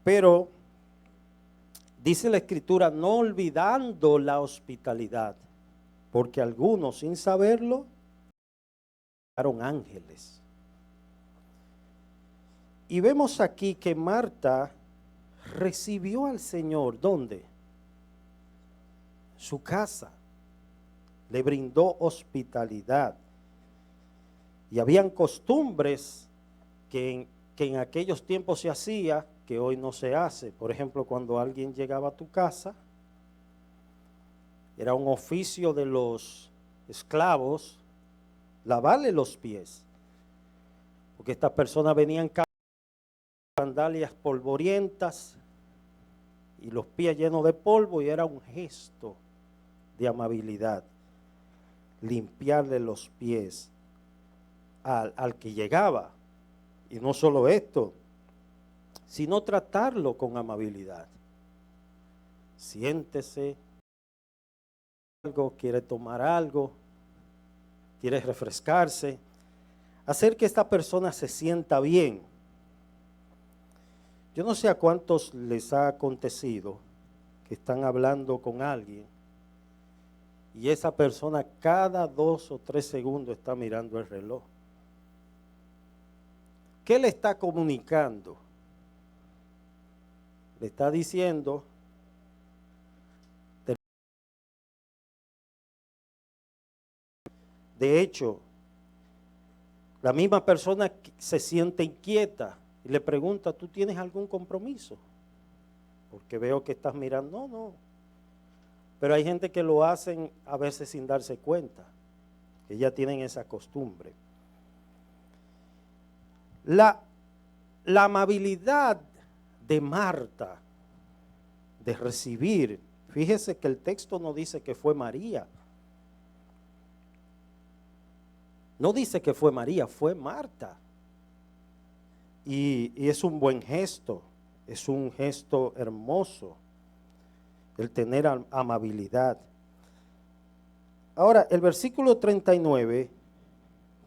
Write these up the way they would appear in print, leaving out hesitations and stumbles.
Pero dice la Escritura, no olvidando la hospitalidad, porque algunos sin saberlo fueron ángeles. Y vemos aquí que Marta recibió al Señor, ¿dónde? Su casa. Le brindó hospitalidad. Y habían costumbres que en aquellos tiempos se hacía, que hoy no se hace. Por ejemplo, cuando alguien llegaba a tu casa, era un oficio de los esclavos lavarle los pies. Porque estas personas venían con sandalias polvorientas y los pies llenos de polvo, y era un gesto de amabilidad limpiarle los pies al que llegaba. Y no solo esto, sino tratarlo con amabilidad. Siéntese, algo, quiere tomar algo, quiere refrescarse, hacer que esta persona se sienta bien. Yo no sé a cuántos les ha acontecido que están hablando con alguien y esa persona cada 2 o 3 segundos está mirando el reloj. ¿Qué le está comunicando? Le está diciendo, de hecho, la misma persona se siente inquieta y le pregunta, ¿tú tienes algún compromiso? Porque veo que estás mirando. No. Pero hay gente que lo hacen a veces sin darse cuenta, que ya tienen esa costumbre. La amabilidad de Marta de recibir, fíjese que el texto no dice que fue María. No dice que fue María, fue Marta. Y es un buen gesto, es un gesto hermoso el tener amabilidad. Ahora, el versículo 39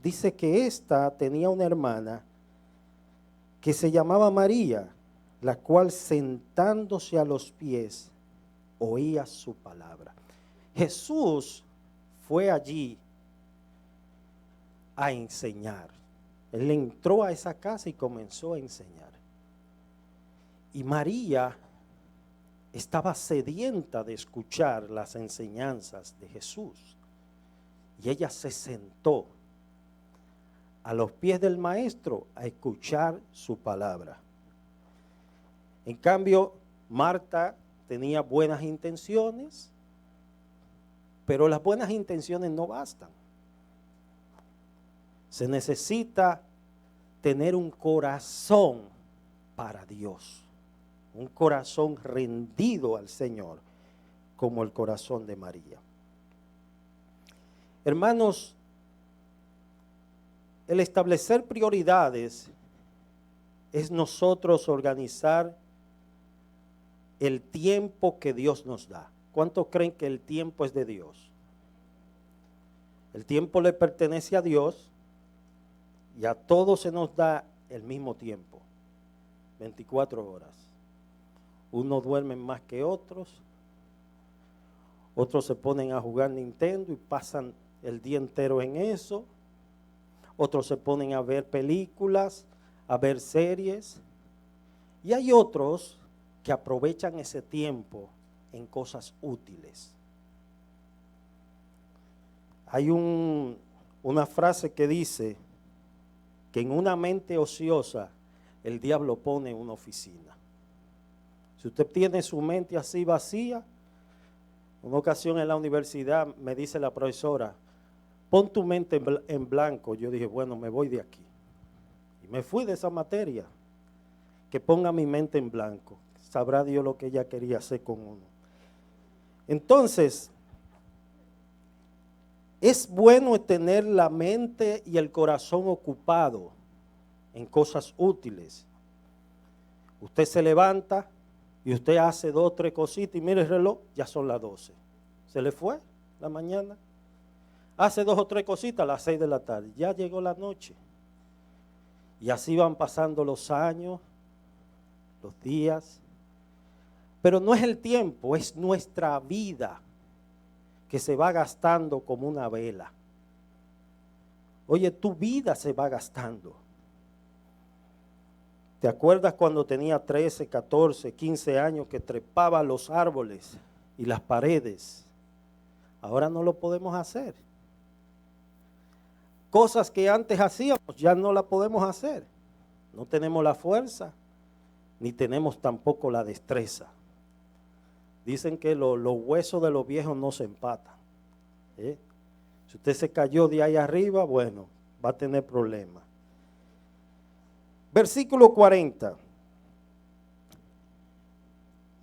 dice que ésta tenía una hermana que se llamaba María, la cual sentándose a los pies oía su palabra. Jesús fue allí a enseñar. Él entró a esa casa y comenzó a enseñar. Y María estaba sedienta de escuchar las enseñanzas de Jesús. Y ella se sentó a los pies del maestro a escuchar su palabra. En cambio, Marta tenía buenas intenciones, pero las buenas intenciones no bastan. Se necesita tener un corazón para Dios, un corazón rendido al Señor, como el corazón de María. Hermanos, el establecer prioridades es nosotros organizar el tiempo que Dios nos da. ¿Cuántos creen que el tiempo es de Dios? El tiempo le pertenece a Dios y a todos se nos da el mismo tiempo, 24 horas. Unos duermen más que otros, otros se ponen a jugar Nintendo y pasan el día entero en eso. Otros se ponen a ver películas, a ver series. Y hay otros que aprovechan ese tiempo en cosas útiles. Hay una frase que dice que en una mente ociosa el diablo pone una oficina. Si usted tiene su mente así vacía, una ocasión en la universidad me dice la profesora, pon tu mente en blanco. Yo dije, bueno, me voy de aquí. Y me fui de esa materia. Que ponga mi mente en blanco. Sabrá Dios lo que ella quería hacer con uno. Entonces, es bueno tener la mente y el corazón ocupado en cosas útiles. Usted se levanta y usted hace 2 o 3 cositas y mire el reloj, ya son las 12. Se le fue la mañana. Hace 2 o 3 cositas a las 6 de la tarde. Ya llegó la noche. Y así van pasando los años. los días. Pero no es el tiempo, es nuestra vida que se va gastando como una vela. Oye, tu vida se va gastando. ¿Te acuerdas cuando tenía 13, 14, 15 años que trepaba los árboles y las paredes? Ahora no lo podemos hacer. Cosas que antes hacíamos ya no las podemos hacer. No tenemos la fuerza, ni tenemos tampoco la destreza. Dicen que los huesos de los viejos no se empatan. Si usted se cayó de ahí arriba, bueno, va a tener problemas. Versículo 40.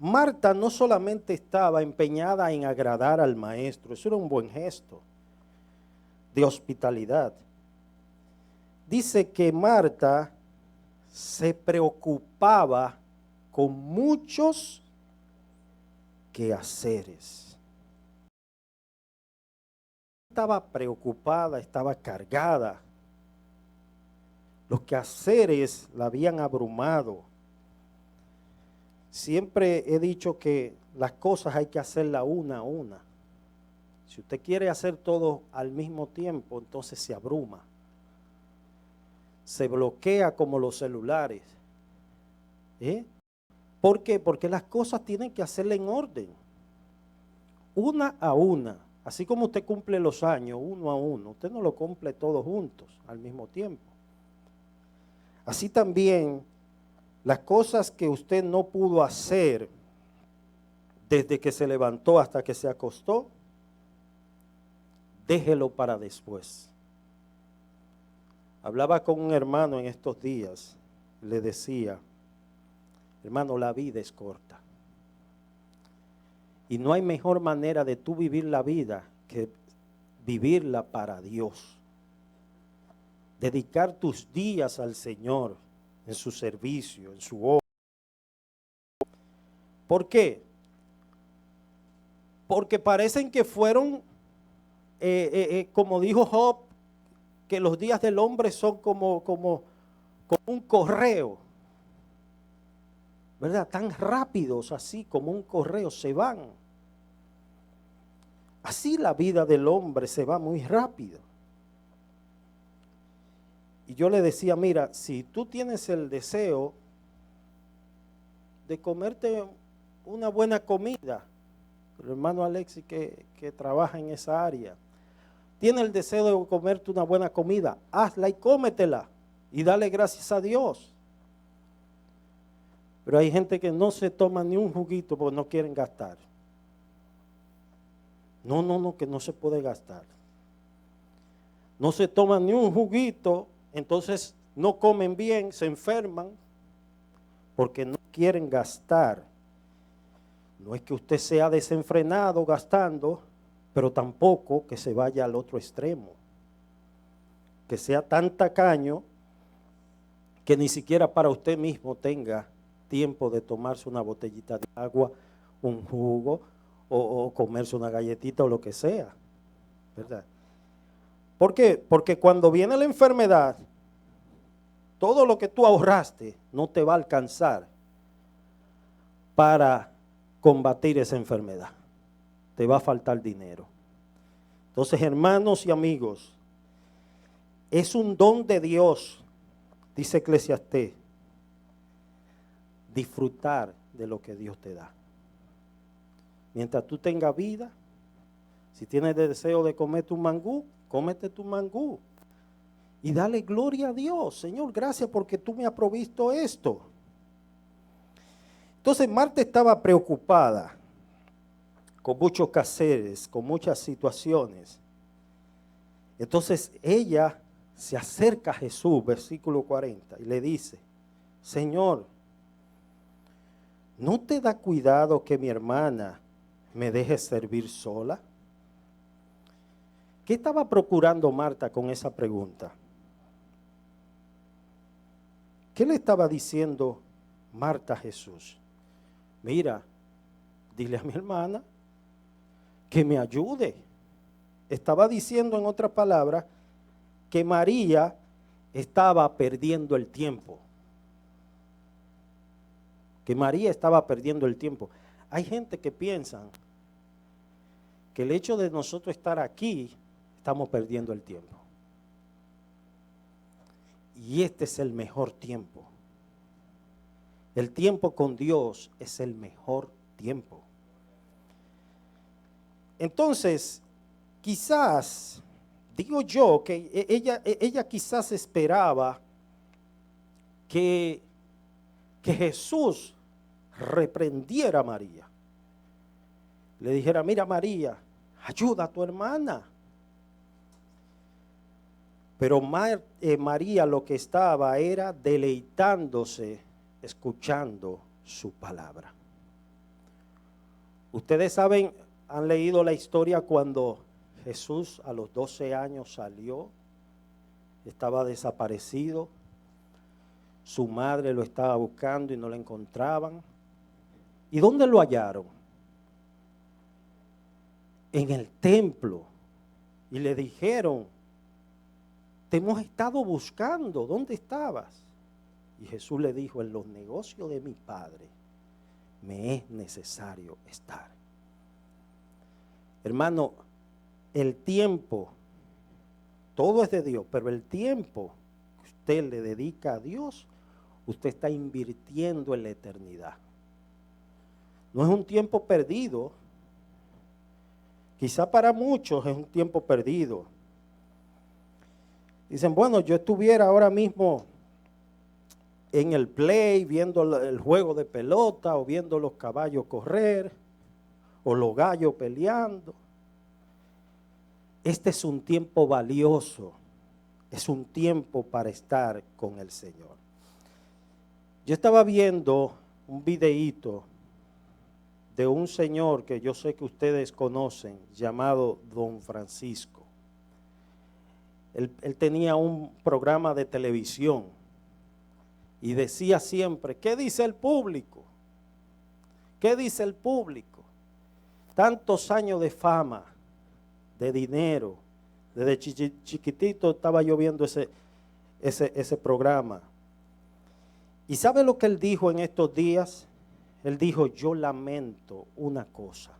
Marta no solamente estaba empeñada en agradar al maestro, eso era un buen gesto de hospitalidad. Dice que Marta se preocupaba con muchos quehaceres. Estaba preocupada, estaba cargada. Los quehaceres la habían abrumado. Siempre he dicho que las cosas hay que hacerlas una a una. Si usted quiere hacer todo al mismo tiempo, entonces se abruma. Se bloquea como los celulares. ¿Por qué? Porque las cosas tienen que hacerle en orden. Una a una. Así como usted cumple los años uno a uno, usted no lo cumple todos juntos al mismo tiempo. Así también, las cosas que usted no pudo hacer desde que se levantó hasta que se acostó, déjelo para después. Hablaba con un hermano en estos días, le decía, hermano, la vida es corta. Y no hay mejor manera de tú vivir la vida que vivirla para Dios. Dedicar tus días al Señor en su servicio, en su obra. ¿Por qué? Porque parecen que fueron, como dijo Job, que los días del hombre son como un correo, ¿verdad? Tan rápidos así como un correo se van. Así la vida del hombre se va muy rápido. Y yo le decía, mira, si tú tienes el deseo de comerte una buena comida, el hermano Alexis que trabaja en esa área, tiene el deseo de comerte una buena comida, hazla y cómetela y dale gracias a Dios. Pero hay gente que no se toma ni un juguito porque no quieren gastar. No, que no se puede gastar. No se toman ni un juguito, entonces no comen bien, se enferman porque no quieren gastar. No es que usted sea desenfrenado gastando, pero tampoco que se vaya al otro extremo. Que sea tan tacaño que ni siquiera para usted mismo tenga tiempo de tomarse una botellita de agua, un jugo o comerse una galletita o lo que sea, ¿verdad? ¿Por qué? Porque cuando viene la enfermedad, todo lo que tú ahorraste no te va a alcanzar para combatir esa enfermedad. Te va a faltar dinero. Entonces, hermanos y amigos, es un don de Dios, dice Eclesiastés, disfrutar de lo que Dios te da. Mientras tú tengas vida, si tienes deseo de comer tu mangú, cómete tu mangú. Y dale gloria a Dios. Señor, gracias porque tú me has provisto esto. Entonces Marta estaba preocupada con muchos quehaceres, con muchas situaciones. Entonces ella se acerca a Jesús, versículo 40, y le dice, Señor, ¿no te da cuidado que mi hermana me deje servir sola? ¿Qué estaba procurando Marta con esa pregunta? ¿Qué le estaba diciendo Marta a Jesús? Mira, dile a mi hermana que me ayude. Estaba diciendo en otras palabras que María estaba perdiendo el tiempo. que María estaba perdiendo el tiempo. Hay gente que piensa que el hecho de nosotros estar aquí, estamos perdiendo el tiempo. Y este es el mejor tiempo. El tiempo con Dios es el mejor tiempo. Entonces, quizás, digo yo, que ella quizás esperaba que Jesús reprendiera a María. Le dijera, mira María, ayuda a tu hermana. Pero María lo que estaba era deleitándose, escuchando su palabra. Ustedes saben, han leído la historia cuando Jesús a los 12 años salió, estaba desaparecido, su madre lo estaba buscando y no lo encontraban. ¿Y dónde lo hallaron? En el templo. Y le dijeron, te hemos estado buscando, ¿dónde estabas? Y Jesús le dijo, en los negocios de mi Padre me es necesario estar. Hermano, el tiempo, todo es de Dios, pero el tiempo que usted le dedica a Dios, usted está invirtiendo en la eternidad. No es un tiempo perdido. Quizá para muchos es un tiempo perdido. Dicen, bueno, yo estuviera ahora mismo en el play viendo el juego de pelota o viendo los caballos correr o los gallos peleando. Este es un tiempo valioso, es un tiempo para estar con el Señor. Yo estaba viendo un videíto de un señor que yo sé que ustedes conocen, llamado Don Francisco. Él tenía un programa de televisión y decía siempre, ¿qué dice el público? ¿Qué dice el público? Tantos años de fama, de dinero, desde chiquitito estaba yo viendo ese programa. ¿Y sabe lo que él dijo en estos días? Él dijo, yo lamento una cosa.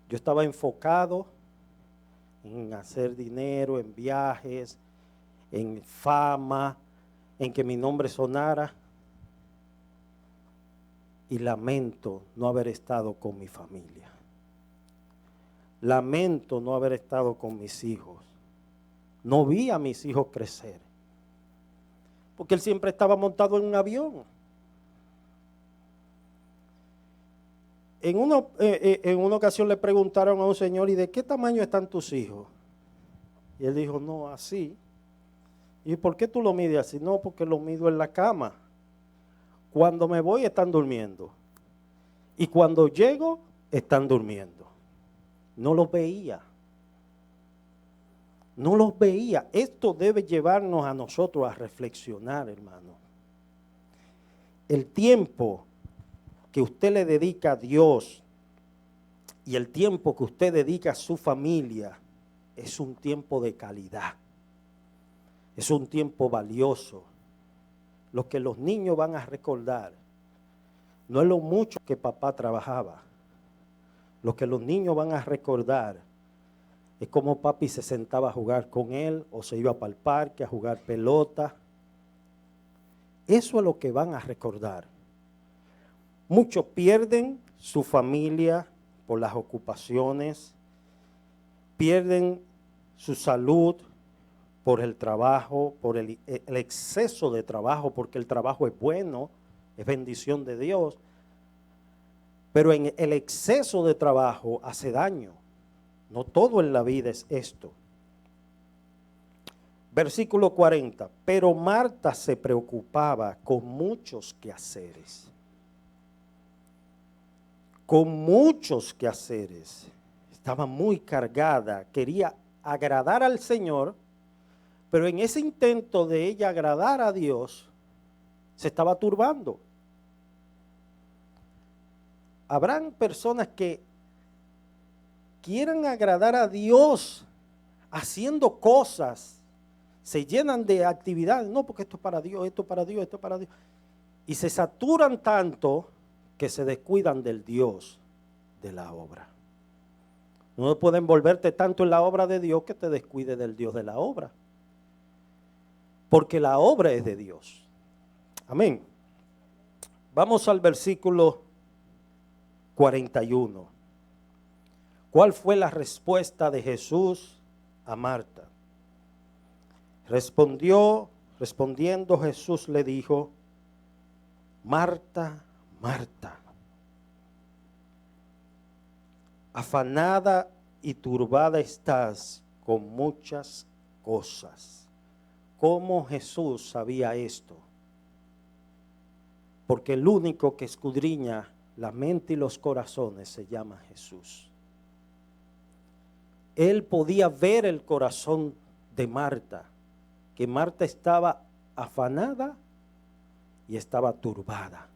Yo estaba enfocado en hacer dinero, en viajes, en fama, en que mi nombre sonara. Y lamento no haber estado con mi familia. Lamento no haber estado con mis hijos. No vi a mis hijos crecer. Porque él siempre estaba montado en un avión. En una ocasión le preguntaron a un señor, ¿y de qué tamaño están tus hijos? Y él dijo, no, así. ¿Y por qué tú lo mides así? No, porque lo mido en la cama. Cuando me voy están durmiendo. Y cuando llego están durmiendo. No los veía. No los veía. Esto debe llevarnos a nosotros a reflexionar, hermano. El tiempo que usted le dedica a Dios y el tiempo que usted dedica a su familia es un tiempo de calidad. Es un tiempo valioso. Lo que los niños van a recordar no es lo mucho que papá trabajaba. Lo que los niños van a recordar es cómo papi se sentaba a jugar con él o se iba para el parque a jugar pelota. Eso es lo que van a recordar. Muchos pierden su familia por las ocupaciones, pierden su salud por el trabajo, por el exceso de trabajo, porque el trabajo es bueno, es bendición de Dios, pero en el exceso de trabajo hace daño. No todo en la vida es esto. Versículo 40, pero Marta se preocupaba con muchos quehaceres. Con muchos quehaceres. Estaba muy cargada, quería agradar al Señor, pero en ese intento de ella agradar a Dios, se estaba turbando. Habrán personas que quieran agradar a Dios haciendo cosas, se llenan de actividades, no porque esto es para Dios, esto es para Dios, esto es para Dios. Y se saturan tanto que se descuidan del Dios de la obra. No pueden envolverte tanto en la obra de Dios que te descuide del Dios de la obra. Porque la obra es de Dios. Amén. Vamos al versículo 41. ¿Cuál fue la respuesta de Jesús a Marta? Respondiendo Jesús le dijo: Marta, Marta, afanada y turbada estás con muchas cosas. ¿Cómo Jesús sabía esto? Porque el único que escudriña la mente y los corazones se llama Jesús. Él podía ver el corazón de Marta, que Marta estaba afanada y estaba turbada.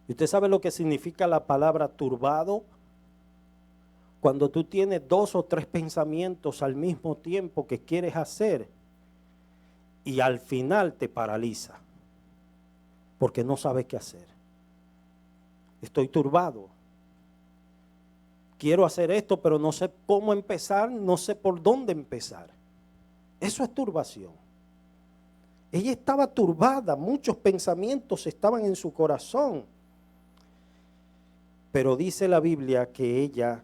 ¿Y usted sabe lo que significa la palabra turbado? Cuando tú tienes 2 o 3 pensamientos al mismo tiempo que quieres hacer y al final te paraliza porque no sabes qué hacer. Estoy turbado. Quiero hacer esto, pero no sé cómo empezar, no sé por dónde empezar. Eso es turbación. Ella estaba turbada, muchos pensamientos estaban en su corazón. Pero dice la Biblia que ella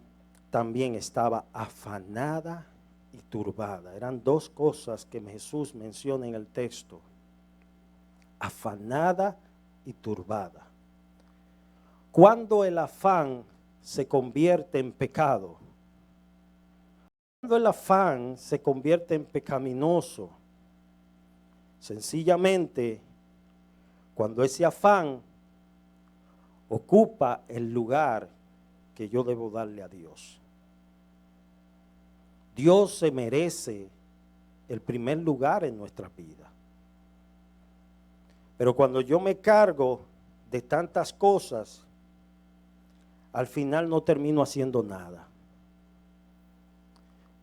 también estaba afanada y turbada. Eran 2 cosas que Jesús menciona en el texto. Afanada y turbada. Cuando el afán se convierte en pecado, cuando el afán se convierte en pecaminoso, sencillamente cuando ese afán ocupa el lugar que yo debo darle a Dios. Dios se merece el primer lugar en nuestra vida. Pero cuando yo me cargo de tantas cosas, al final no termino haciendo nada.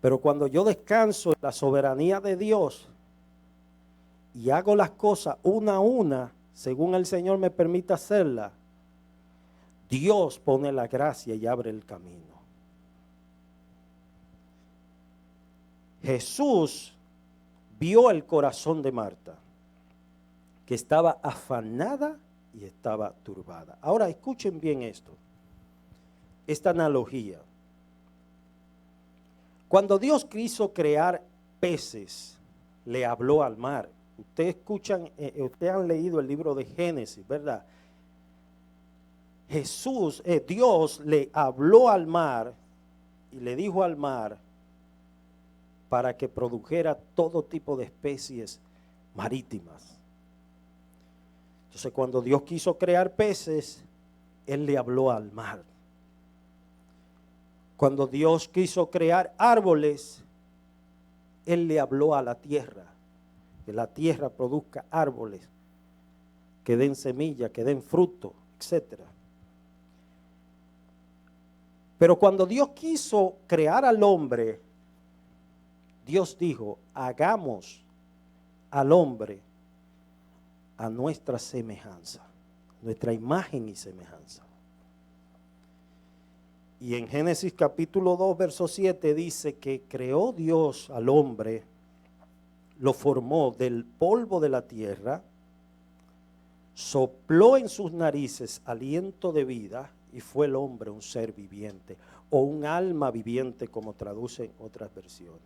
Pero cuando yo descanso en la soberanía de Dios y hago las cosas una a una, según el Señor me permite hacerlas, Dios pone la gracia y abre el camino. Jesús vio el corazón de Marta, que estaba afanada y estaba turbada. Ahora escuchen bien esto, esta analogía. Cuando Dios quiso crear peces, le habló al mar. Ustedes han leído el libro de Génesis, ¿verdad? Dios le habló al mar y le dijo al mar para que produjera todo tipo de especies marítimas. Entonces, cuando Dios quiso crear peces, Él le habló al mar. Cuando Dios quiso crear árboles, Él le habló a la tierra, que la tierra produzca árboles, que den semilla, que den fruto, etc. Pero cuando Dios quiso crear al hombre, Dios dijo: hagamos al hombre a nuestra semejanza, nuestra imagen y semejanza. Y en Génesis capítulo 2, verso 7 dice que creó Dios al hombre, lo formó del polvo de la tierra, sopló en sus narices aliento de vida y fue el hombre un ser viviente o un alma viviente, como traducen otras versiones.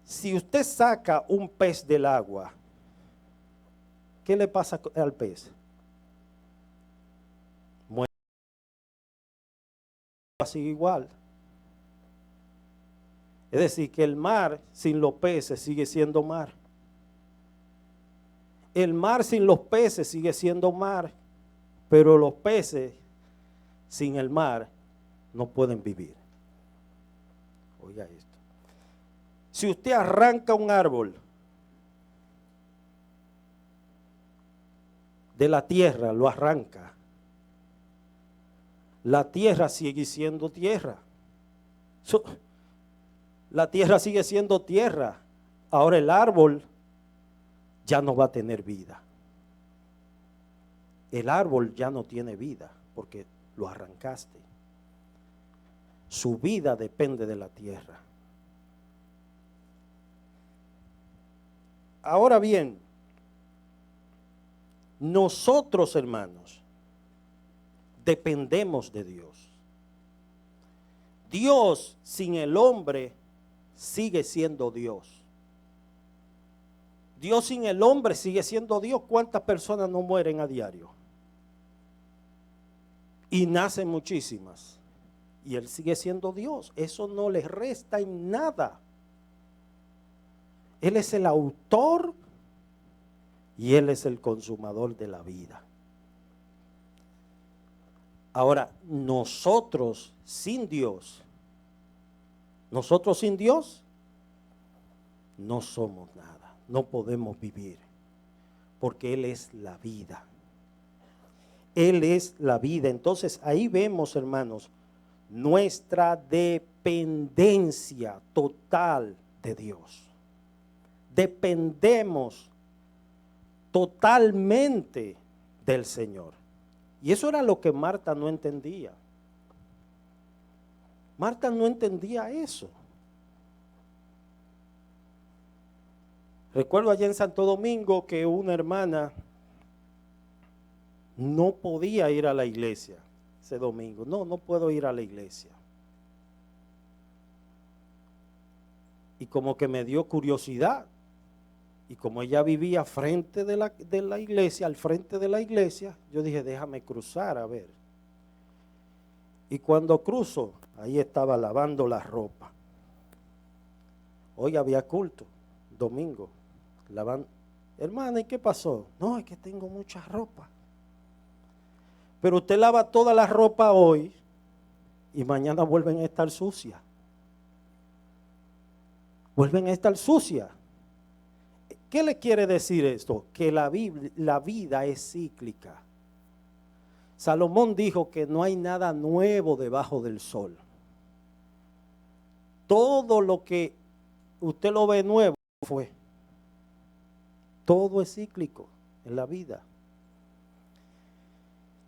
Si usted saca un pez del agua, ¿qué le pasa al pez? Muere. Sigue igual. Es decir, que el mar sin los peces sigue siendo mar. El mar sin los peces sigue siendo mar, pero los peces sin el mar no pueden vivir. Oiga esto. Si usted arranca un árbol de la tierra, lo arranca, la tierra sigue siendo tierra. La tierra sigue siendo tierra. Ahora el árbol ya no va a tener vida. El árbol ya no tiene vida porque lo arrancaste. Su vida depende de la tierra. Ahora bien, nosotros, hermanos, dependemos de Dios. Dios sin el hombre sigue siendo Dios. Dios sin el hombre sigue siendo Dios. ¿Cuántas personas no mueren a diario? Y nacen muchísimas. Y Él sigue siendo Dios. Eso no le resta en nada. Él es el autor y Él es el consumador de la vida. Ahora, nosotros sin Dios no somos nada, no podemos vivir, porque Él es la vida. Él es la vida. Entonces ahí vemos, hermanos, nuestra dependencia total de Dios. Dependemos totalmente del Señor. Y eso era lo que Marta no entendía. Marta no entendía eso. Recuerdo allá en Santo Domingo que una hermana no podía ir a la iglesia ese domingo. No puedo ir a la iglesia. Y como que me dio curiosidad. Y como ella vivía frente de la iglesia, al frente de la iglesia, yo dije, déjame cruzar a ver. Y cuando cruzo, ahí estaba lavando la ropa. Hoy había culto, domingo, lavando. Hermana, ¿y qué pasó? No, es que tengo mucha ropa. Pero usted lava toda la ropa hoy y mañana vuelven a estar sucias. Vuelven a estar sucias. ¿Qué le quiere decir esto? Que la vida es cíclica. Salomón dijo que no hay nada nuevo debajo del sol. Todo lo que usted lo ve nuevo fue. Todo es cíclico en la vida.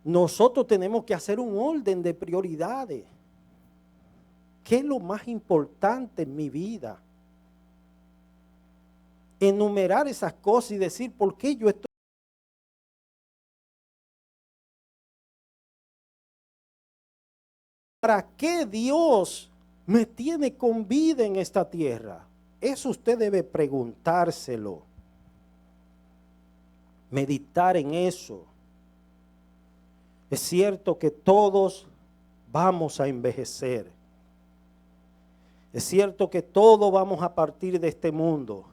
Nosotros tenemos que hacer un orden de prioridades. ¿Qué es lo más importante en mi vida? Enumerar esas cosas y decir por qué yo estoy. ¿Para qué Dios me tiene con vida en esta tierra? Eso usted debe preguntárselo. Meditar en eso. Es cierto que todos vamos a envejecer. Es cierto que todos vamos a partir de este mundo.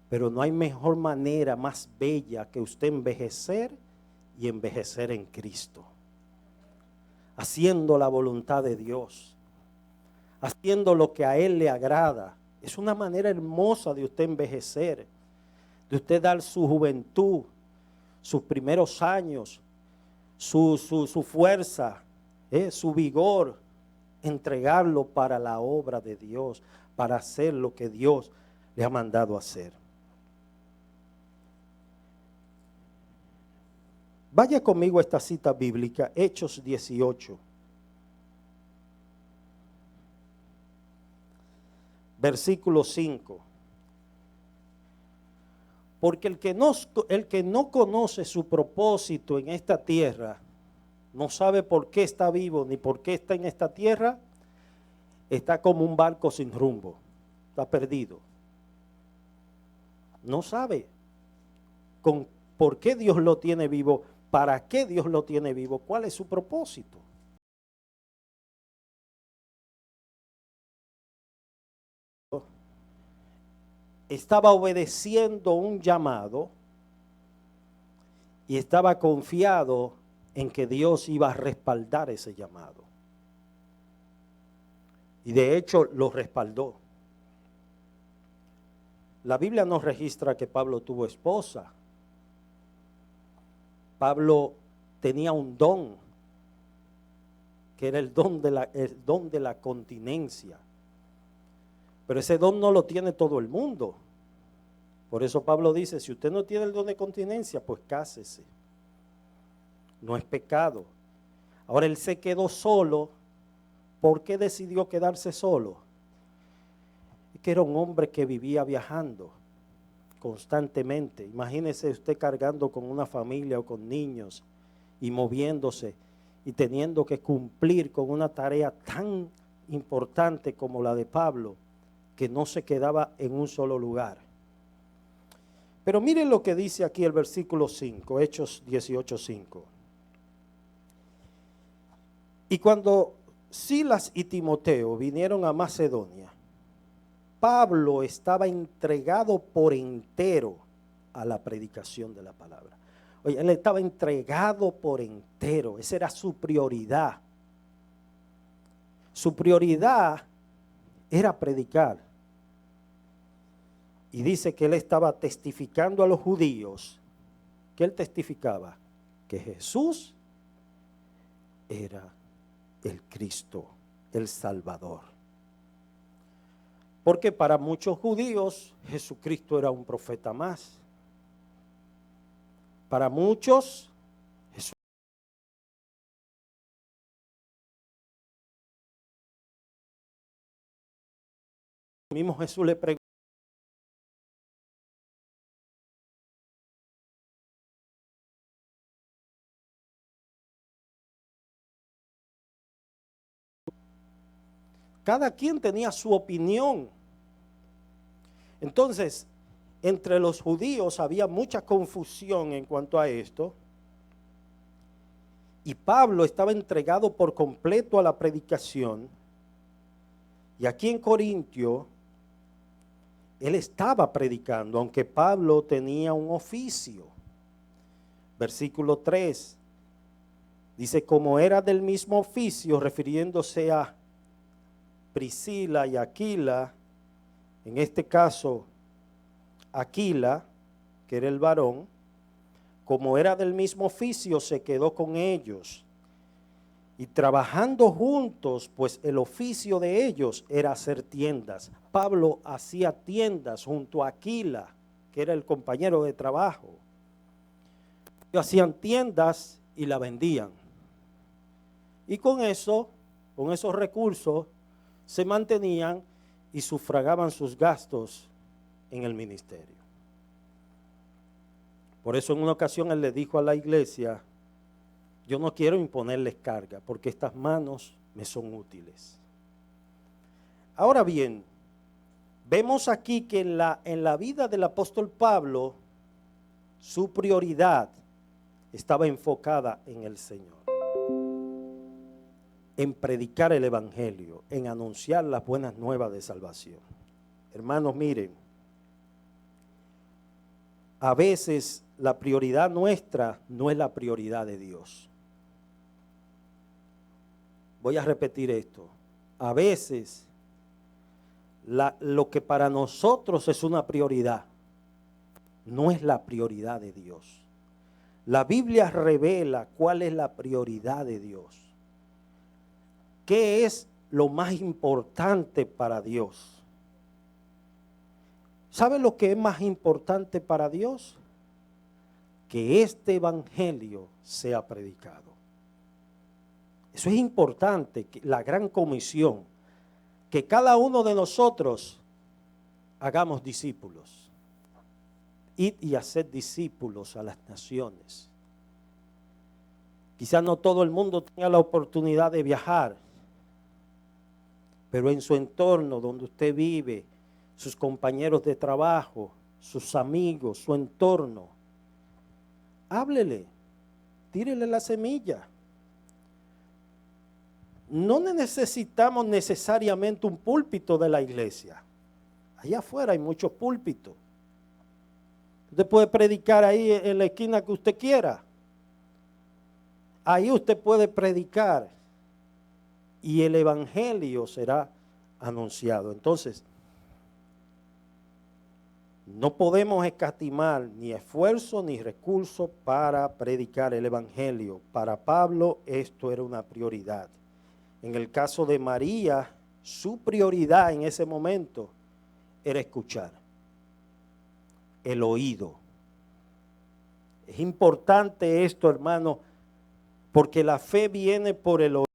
Pero no hay mejor manera más bella que usted envejecer y envejecer en Cristo. Haciendo la voluntad de Dios. Haciendo lo que a Él le agrada. Es una manera hermosa de usted envejecer. De usted dar su juventud, sus primeros años, su fuerza, su vigor. Entregarlo para la obra de Dios. Para hacer lo que Dios le ha mandado hacer. Vaya conmigo a esta cita bíblica, Hechos 18. Versículo 5. Porque el que no conoce su propósito en esta tierra, no sabe por qué está vivo ni por qué está en esta tierra, está como un barco sin rumbo, está perdido. No sabe por qué Dios lo tiene vivo. ¿Para qué Dios lo tiene vivo? ¿Cuál es su propósito? Estaba obedeciendo un llamado y estaba confiado en que Dios iba a respaldar ese llamado. Y de hecho lo respaldó. La Biblia nos registra que Pablo tuvo esposa. Pablo tenía un don, que era el don de la continencia. Pero ese don no lo tiene todo el mundo, Por eso Pablo dice, si usted no tiene el don de continencia, pues cásese. No es pecado. Ahora él se quedó solo. ¿Por qué decidió quedarse solo? Es que era un hombre que vivía viajando constantemente. Imagínese usted cargando con una familia o con niños y moviéndose y teniendo que cumplir con una tarea tan importante como la de Pablo, que no se quedaba en un solo lugar. Pero miren lo que dice aquí el versículo 5, Hechos 18:5. Y cuando Silas y Timoteo vinieron a Macedonia, Pablo estaba entregado por entero a la predicación de la palabra. Oye, él estaba entregado por entero, esa era su prioridad. Su prioridad era predicar. Y dice que él estaba testificando a los judíos, que él testificaba que Jesús era el Cristo, el Salvador. Porque para muchos judíos Jesucristo era un profeta más. Para muchos Jesús mismo Jesús le preguntó. Cada quien tenía su opinión. Entonces, entre los judíos había mucha confusión en cuanto a esto. Y Pablo estaba entregado por completo a la predicación. Y aquí en Corintio, él estaba predicando, aunque Pablo tenía un oficio. Versículo 3, dice, como era del mismo oficio, refiriéndose a Priscila y Aquila, en este caso Aquila, que era el varón, como era del mismo oficio, se quedó con ellos. Y trabajando juntos, pues el oficio de ellos era hacer tiendas. Pablo hacía tiendas junto a Aquila, que era el compañero de trabajo. Ellos hacían tiendas y la vendían. Y con eso, con esos recursos, se mantenían y sufragaban sus gastos en el ministerio. Por eso en una ocasión él le dijo a la iglesia, yo no quiero imponerles carga porque estas manos me son útiles. Ahora bien, vemos aquí que en la vida del apóstol Pablo, su prioridad estaba enfocada en el Señor, en predicar el evangelio, en anunciar las buenas nuevas de salvación. Hermanos, miren, a veces la prioridad nuestra no es la prioridad de Dios. Voy a repetir esto. A veces lo que para nosotros es una prioridad no es la prioridad de Dios. La Biblia revela cuál es la prioridad de Dios. ¿Qué es lo más importante para Dios? ¿Sabe lo que es más importante para Dios? Que este evangelio sea predicado. Eso es importante, la gran comisión, que cada uno de nosotros hagamos discípulos. Id y haced discípulos a las naciones. Quizás no todo el mundo tenga la oportunidad de viajar, pero en su entorno donde usted vive, sus compañeros de trabajo, sus amigos, su entorno, háblele, tírele la semilla. No necesitamos necesariamente un púlpito de la iglesia. Allá afuera hay muchos púlpitos. Usted puede predicar ahí en la esquina que usted quiera. Ahí usted puede predicar y el evangelio será anunciado. Entonces, no podemos escatimar ni esfuerzo ni recurso para predicar el evangelio. Para Pablo esto era una prioridad. En el caso de María, su prioridad en ese momento era escuchar. el oído. Es importante esto, hermano, porque la fe viene por el oído,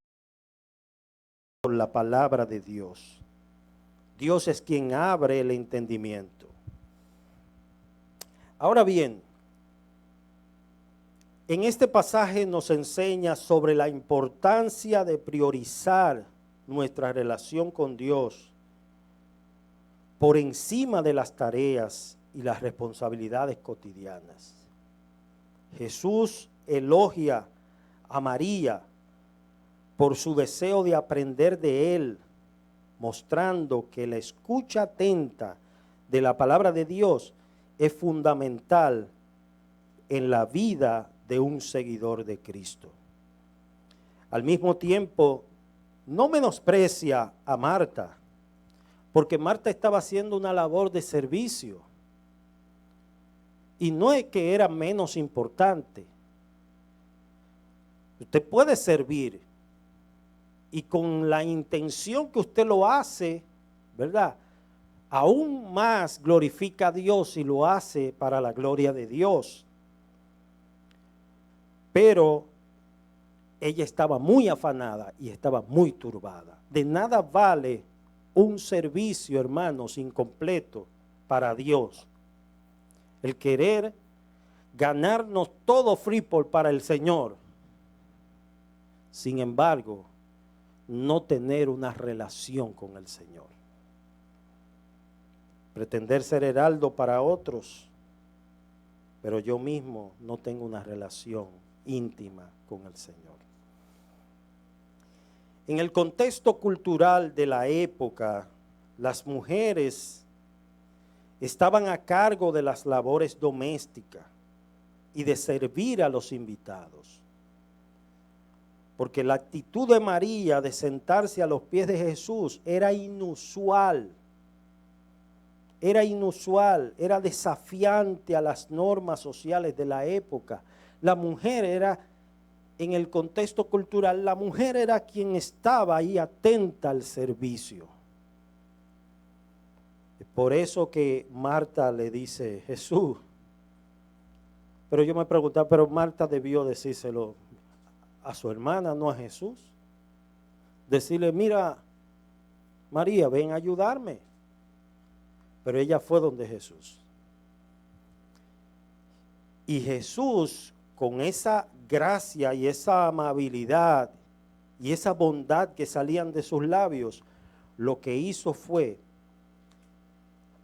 por la palabra de Dios. Dios es quien abre el entendimiento. Ahora bien, en este pasaje nos enseña sobre la importancia de priorizar nuestra relación con Dios por encima de las tareas y las responsabilidades cotidianas. Jesús elogia a María por su deseo de aprender de Él, mostrando que la escucha atenta de la palabra de Dios es fundamental en la vida de un seguidor de Cristo. Al mismo tiempo, no menosprecia a Marta, porque Marta estaba haciendo una labor de servicio. Y no es que era menos importante. Usted puede servir y con la intención que usted lo hace, ¿verdad? Aún más glorifica a Dios y lo hace para la gloria de Dios. Pero ella estaba muy afanada y estaba muy turbada. De nada vale un servicio, hermanos, incompleto para Dios. El querer ganarnos todo Freeport para el Señor. Sin embargo, no tener una relación con el Señor. Pretender ser heraldo para otros, pero yo mismo no tengo una relación íntima con el Señor. En el contexto cultural de la época, las mujeres estaban a cargo de las labores domésticas y de servir a los invitados. Porque la actitud de María de sentarse a los pies de Jesús era inusual. Era desafiante a las normas sociales de la época. La mujer era, en el contexto cultural, la mujer era quien estaba ahí atenta al servicio. Es por eso que Marta le dice, Jesús, pero yo me preguntaba, pero Marta debió decírselo a su hermana, no a Jesús. Decirle, mira, María, ven a ayudarme. Pero ella fue donde Jesús. Y Jesús, con esa gracia y esa amabilidad y esa bondad que salían de sus labios, lo que hizo fue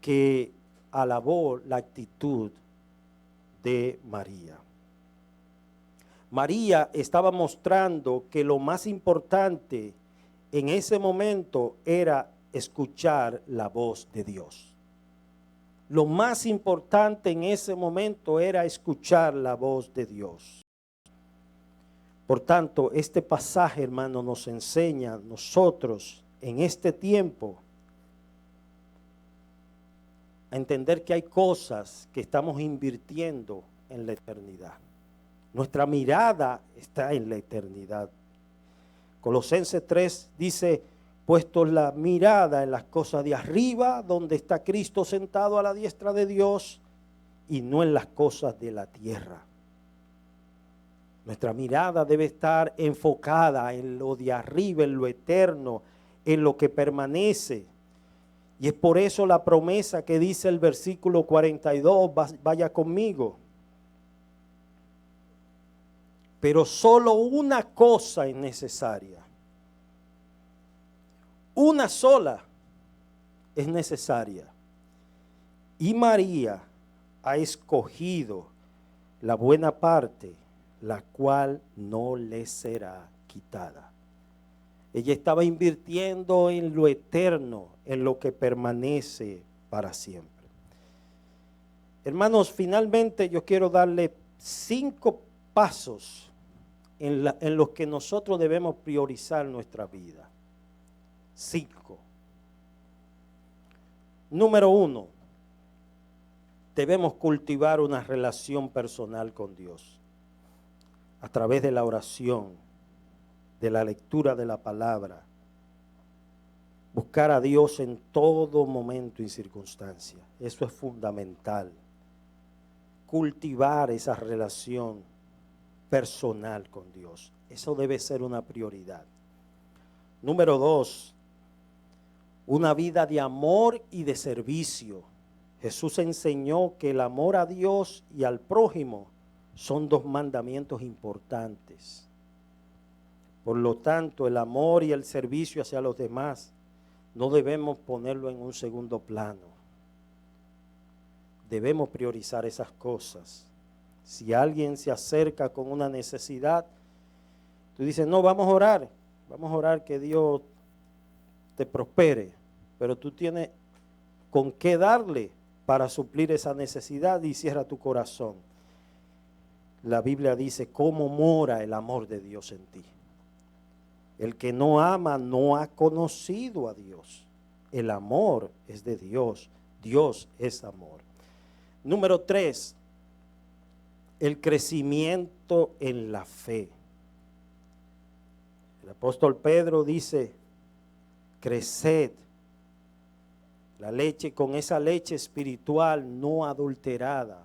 que alabó la actitud de María. María estaba mostrando que lo más importante en ese momento era escuchar la voz de Dios. Lo más importante en ese momento era escuchar la voz de Dios. Por tanto, este pasaje, hermano, nos enseña a nosotros en este tiempo a entender que hay cosas que estamos invirtiendo en la eternidad. Nuestra mirada está en la eternidad. Colosenses 3 dice, puesto la mirada en las cosas de arriba, donde está Cristo sentado a la diestra de Dios, y no en las cosas de la tierra. Nuestra mirada debe estar enfocada en lo de arriba, en lo eterno, en lo que permanece. Y es por eso la promesa que dice el versículo 42, vaya conmigo. Pero solo una cosa es necesaria. Una sola es necesaria. Y María ha escogido la buena parte, la cual no le será quitada. Ella estaba invirtiendo en lo eterno, en lo que permanece para siempre. Hermanos, finalmente yo quiero darle 5 pasos en los que nosotros debemos priorizar nuestra vida. 5. Número 1, debemos cultivar una relación personal con Dios a través de la oración, de la lectura de la palabra. Buscar a Dios en todo momento y circunstancia. Eso es fundamental. cultivar esa relación personal con Dios. Eso debe ser una prioridad. Número 2, una vida de amor y de servicio. Jesús enseñó que el amor a Dios y al prójimo son 2 mandamientos importantes. Por lo tanto, el amor y el servicio hacia los demás no debemos ponerlo en un segundo plano. Debemos priorizar esas cosas. Si alguien se acerca con una necesidad, tú dices, no, vamos a orar que Dios te prospere, pero tú tienes con qué darle para suplir esa necesidad y cierra tu corazón. La Biblia dice, ¿cómo mora el amor de Dios en ti? El que no ama no ha conocido a Dios. El amor es de Dios. Dios es amor. Número 3, el crecimiento en la fe. El apóstol Pedro dice, creced. La leche, con esa leche espiritual no adulterada.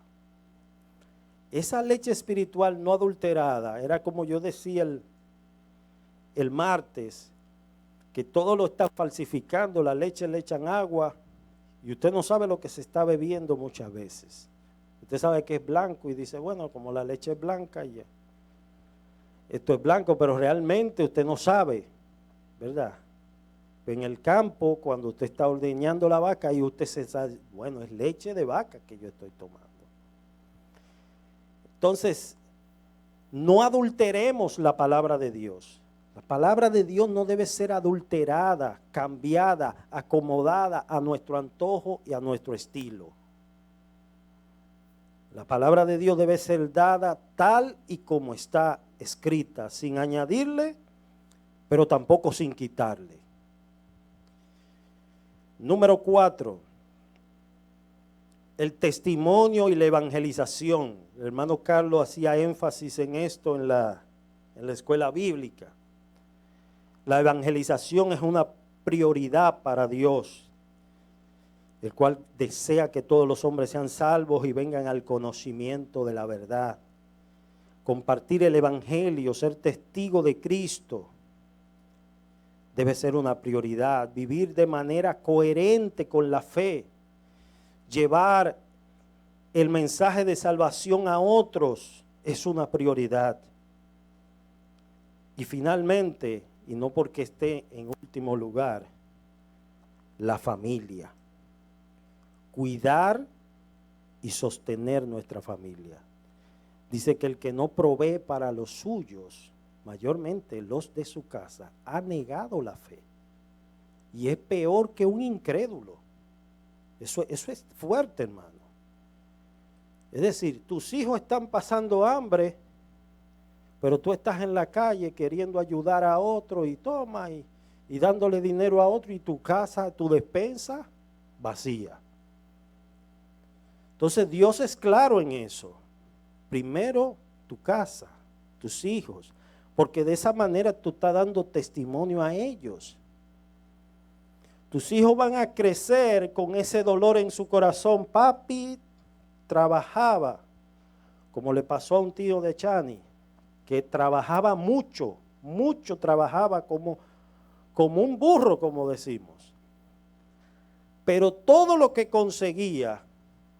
Esa leche espiritual no adulterada era como yo decía el martes, que todo lo está falsificando, la leche le echan agua y usted no sabe lo que se está bebiendo muchas veces. Usted sabe que es blanco y dice, bueno, como la leche es blanca, ya. Esto es blanco, pero realmente usted no sabe, ¿verdad? En el campo, cuando usted está ordeñando la vaca y usted se sabe, bueno, es leche de vaca que yo estoy tomando. Entonces, no adulteremos la palabra de Dios. La palabra de Dios no debe ser adulterada, cambiada, acomodada a nuestro antojo y a nuestro estilo. La palabra de Dios debe ser dada tal y como está escrita, sin añadirle, pero tampoco sin quitarle. Número 4, el testimonio y la evangelización. El hermano Carlos hacía énfasis en esto en la escuela bíblica. La evangelización es una prioridad para Dios, el cual desea que todos los hombres sean salvos y vengan al conocimiento de la verdad. Compartir el evangelio, ser testigo de Cristo, debe ser una prioridad. Vivir de manera coherente con la fe, llevar el mensaje de salvación a otros es una prioridad. Y finalmente, y no porque esté en último lugar, la familia. Cuidar y sostener nuestra familia. Dice que el que no provee para los suyos, mayormente los de su casa, ha negado la fe. Y es peor que un incrédulo. Eso es fuerte, hermano. Es decir, tus hijos están pasando hambre, pero tú estás en la calle queriendo ayudar a otro y toma y dándole dinero a otro y tu casa, tu despensa vacía. Entonces Dios es claro en eso. Primero tu casa, tus hijos, porque de esa manera tú estás dando testimonio a ellos. Tus hijos van a crecer con ese dolor en su corazón. Papi trabajaba, como le pasó a un tío de Chani, que trabajaba mucho trabajaba como un burro, como decimos. Pero todo lo que conseguía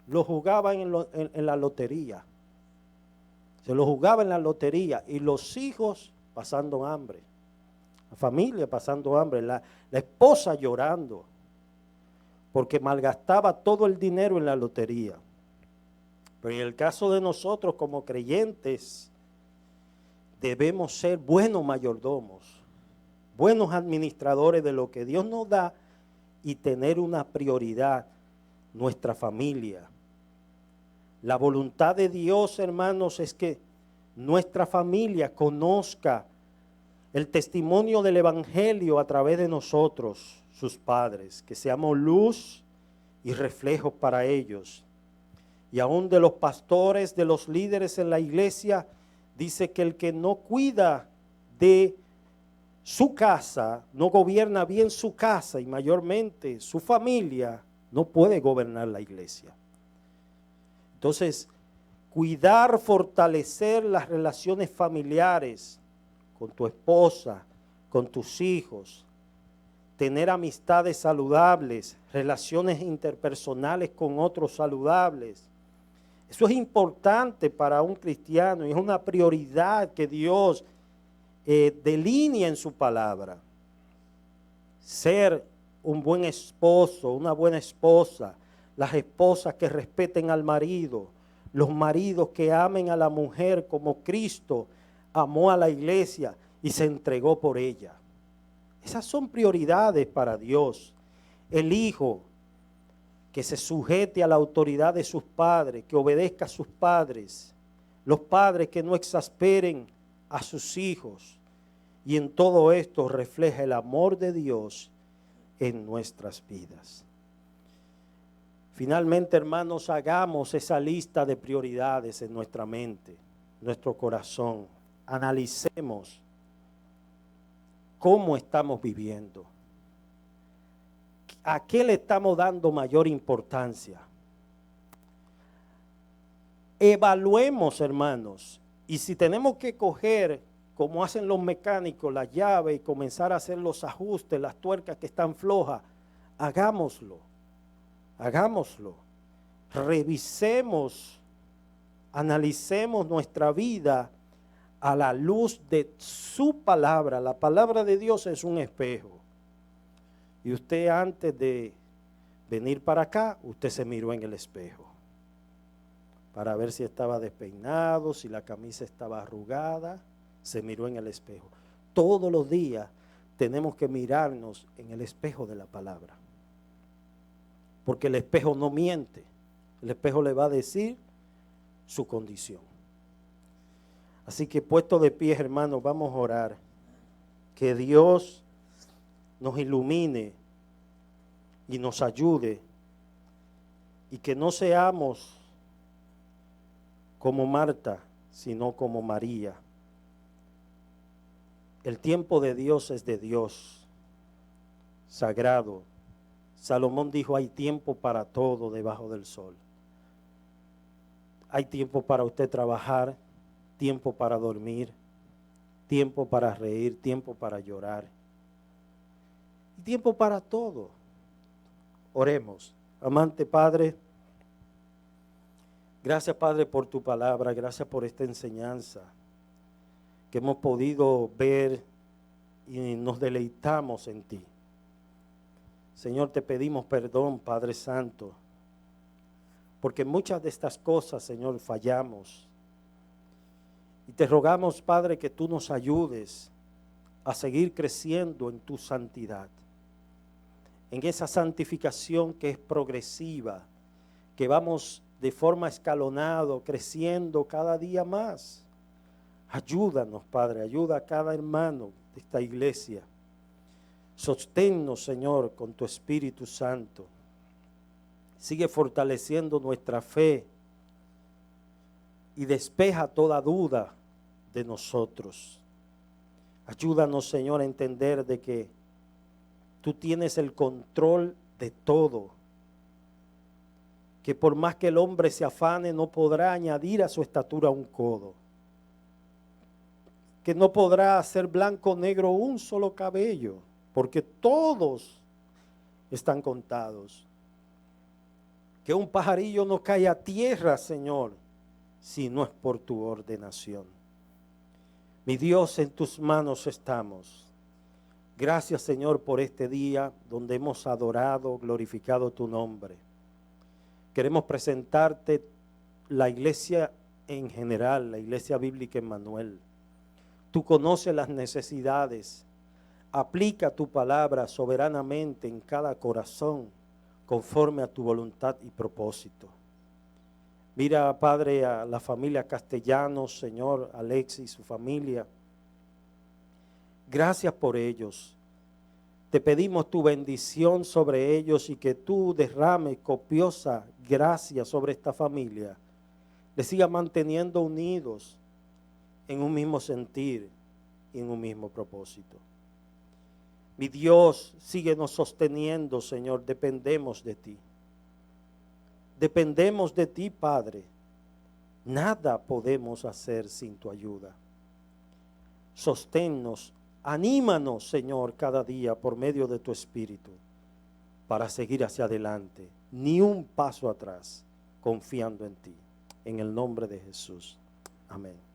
lo jugaba en la lotería. Se lo jugaba en la lotería y los hijos pasando hambre. La familia pasando hambre, la esposa llorando porque malgastaba todo el dinero en la lotería. Pero en el caso de nosotros como creyentes, debemos ser buenos mayordomos, buenos administradores de lo que Dios nos da y tener una prioridad, nuestra familia. La voluntad de Dios, hermanos, es que nuestra familia conozca el testimonio del evangelio a través de nosotros, sus padres, que seamos luz y reflejos para ellos. Y aún de los pastores, de los líderes en la iglesia, dice que el que no cuida de su casa, no gobierna bien su casa y mayormente su familia, no puede gobernar la iglesia. Entonces, cuidar, fortalecer las relaciones familiares con tu esposa, con tus hijos, tener amistades saludables, relaciones interpersonales con otros saludables. Eso es importante para un cristiano y es una prioridad que Dios delinea en su palabra. Ser un buen esposo, una buena esposa, las esposas que respeten al marido, los maridos que amen a la mujer como Cristo amó a la iglesia y se entregó por ella. Esas son prioridades para Dios. El hijo que se sujete a la autoridad de sus padres, que obedezca a sus padres. Los padres que no exasperen a sus hijos. Y en todo esto refleja el amor de Dios en nuestras vidas. Finalmente, hermanos, hagamos esa lista de prioridades en nuestra mente, nuestro corazón. Analicemos cómo estamos viviendo. ¿A qué le estamos dando mayor importancia? Evaluemos, hermanos, y si tenemos que coger, como hacen los mecánicos, la llave y comenzar a hacer los ajustes, las tuercas que están flojas, hagámoslo, hagámoslo. Revisemos, analicemos nuestra vida a la luz de su palabra. La palabra de Dios es un espejo. Y usted antes de venir para acá, usted se miró en el espejo para ver si estaba despeinado, si la camisa estaba arrugada, se miró en el espejo. Todos los días tenemos que mirarnos en el espejo de la palabra, porque el espejo no miente, el espejo le va a decir su condición. Así que puesto de pie, hermanos, vamos a orar, que Dios nos ilumine y nos ayude, y que no seamos como Marta, sino como María. El tiempo de Dios es de Dios, sagrado. Salomón dijo, hay tiempo para todo debajo del sol. Hay tiempo para usted trabajar, tiempo para dormir, tiempo para reír, tiempo para llorar. Y tiempo para todo. Oremos. Amante Padre, gracias Padre por tu palabra, gracias por esta enseñanza que hemos podido ver y nos deleitamos en ti. Señor, te pedimos perdón, Padre Santo, porque muchas de estas cosas, Señor, fallamos. Y te rogamos, Padre, que tú nos ayudes a seguir creciendo en tu santidad, en esa santificación que es progresiva, que vamos de forma escalonada, creciendo cada día más. Ayúdanos, Padre, ayuda a cada hermano de esta iglesia. Sosténnos, Señor, con tu Espíritu Santo. Sigue fortaleciendo nuestra fe y despeja toda duda de nosotros. Ayúdanos, Señor, a entender de que tú tienes el control de todo, que por más que el hombre se afane, no podrá añadir a su estatura un codo, que no podrá hacer blanco o negro un solo cabello, porque todos están contados. Que un pajarillo no cae a tierra, Señor, si no es por tu ordenación. Mi Dios, en tus manos estamos. Gracias, Señor, por este día donde hemos adorado, glorificado tu nombre. Queremos presentarte la iglesia en general, la iglesia bíblica Emmanuel. Tú conoces las necesidades. Aplica tu palabra soberanamente en cada corazón, conforme a tu voluntad y propósito. Mira, Padre, a la familia Castellanos, Señor, Alexis y su familia. Gracias por ellos. Te pedimos tu bendición sobre ellos y que tú derrames copiosa gracia sobre esta familia. Les siga manteniendo unidos en un mismo sentir y en un mismo propósito. Mi Dios, síguenos sosteniendo, Señor, dependemos de ti. Dependemos de ti, Padre. Nada podemos hacer sin tu ayuda. Sosténnos, anímanos, Señor, cada día por medio de tu Espíritu para seguir hacia adelante, ni un paso atrás, confiando en ti. En el nombre de Jesús. Amén.